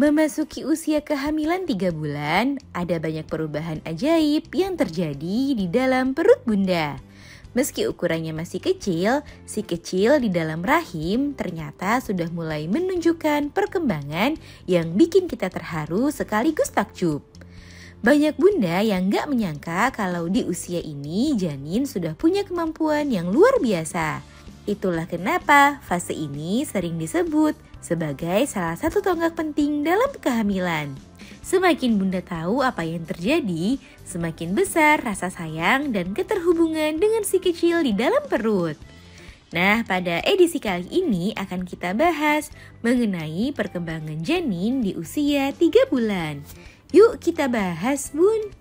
Memasuki usia kehamilan 3 bulan, ada banyak perubahan ajaib yang terjadi di dalam perut bunda. Meski ukurannya masih kecil, si kecil di dalam rahim ternyata sudah mulai menunjukkan perkembangan yang bikin kita terharu sekaligus takjub. Banyak bunda yang gak menyangka kalau di usia ini janin sudah punya kemampuan yang luar biasa. Itulah kenapa fase ini sering disebut sebagai salah satu tonggak penting dalam kehamilan. Semakin bunda tahu apa yang terjadi, semakin besar rasa sayang dan keterhubungan dengan si kecil di dalam perut. Nah, pada edisi kali ini akan kita bahas mengenai perkembangan janin di usia 3 bulan. Yuk kita bahas, bun.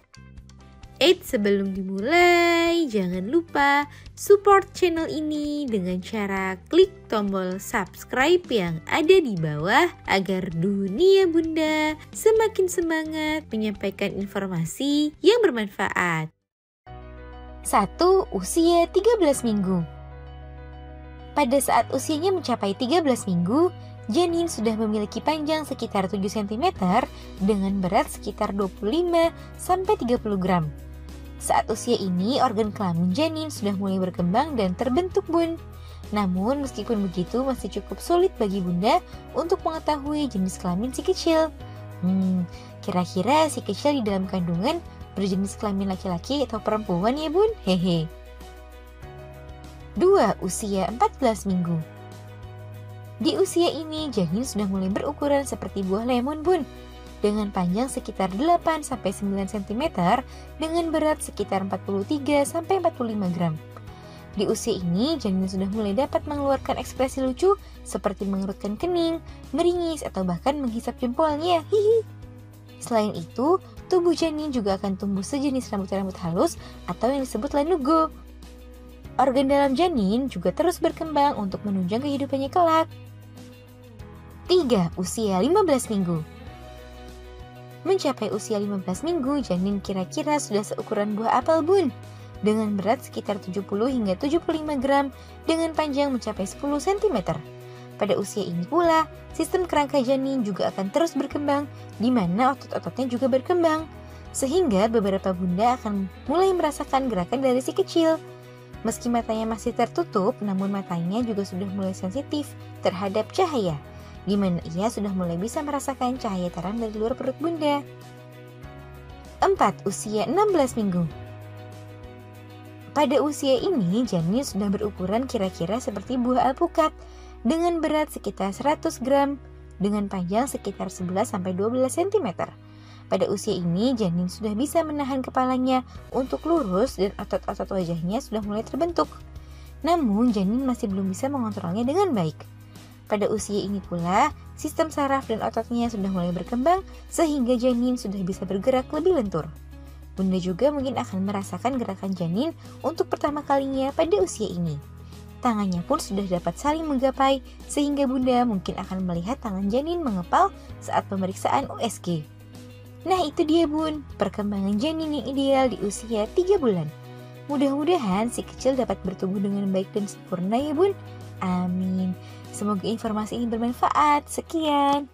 Sebelum dimulai, jangan lupa support channel ini dengan cara klik tombol subscribe yang ada di bawah agar dunia bunda semakin semangat menyampaikan informasi yang bermanfaat. 1. Usia 13 minggu. Pada saat usianya mencapai 13 minggu, janin sudah memiliki panjang sekitar 7 cm dengan berat sekitar 25-30 gram. Saat usia ini, organ kelamin janin sudah mulai berkembang dan terbentuk, bun. Namun, meskipun begitu, masih cukup sulit bagi bunda untuk mengetahui jenis kelamin si kecil. Kira-kira si kecil di dalam kandungan berjenis kelamin laki-laki atau perempuan ya, bun? Hehe. 2. Usia 14 minggu. Di usia ini, janin sudah mulai berukuran seperti buah lemon, bun. Dengan panjang sekitar 8-9 cm dengan berat sekitar 43-45 gram. Di usia ini, janin sudah mulai dapat mengeluarkan ekspresi lucu seperti mengerutkan kening, meringis, atau bahkan menghisap jempolnya. Hihi. Selain itu, tubuh janin juga akan tumbuh sejenis rambut-rambut halus atau yang disebut lanugo. Organ dalam janin juga terus berkembang untuk menunjang kehidupannya kelak. 3. Usia 15 minggu. Mencapai usia 15 minggu, janin kira-kira sudah seukuran buah apel, bun. Dengan berat sekitar 70 hingga 75 gram dengan panjang mencapai 10 cm. Pada usia ini pula, sistem kerangka janin juga akan terus berkembang, di mana otot-ototnya juga berkembang. Sehingga beberapa bunda akan mulai merasakan gerakan dari si kecil. Meski matanya masih tertutup, namun matanya juga sudah mulai sensitif terhadap cahaya, di mana ia sudah mulai bisa merasakan cahaya terang dari luar perut bunda. 4. Usia 16 minggu. Pada usia ini, janin sudah berukuran kira-kira seperti buah alpukat dengan berat sekitar 100 gram dengan panjang sekitar 11-12 cm. Pada usia ini, janin sudah bisa menahan kepalanya untuk lurus dan otot-otot wajahnya sudah mulai terbentuk. Namun, janin masih belum bisa mengontrolnya dengan baik. Pada usia ini pula, sistem saraf dan ototnya sudah mulai berkembang sehingga janin sudah bisa bergerak lebih lentur. Bunda juga mungkin akan merasakan gerakan janin untuk pertama kalinya pada usia ini. Tangannya pun sudah dapat saling menggapai sehingga bunda mungkin akan melihat tangan janin mengepal saat pemeriksaan USG. Nah itu dia, bun, perkembangan janin yang ideal di usia 3 bulan. Mudah-mudahan si kecil dapat bertumbuh dengan baik dan sempurna ya, bun. Amin. Semoga informasi ini bermanfaat. Sekian.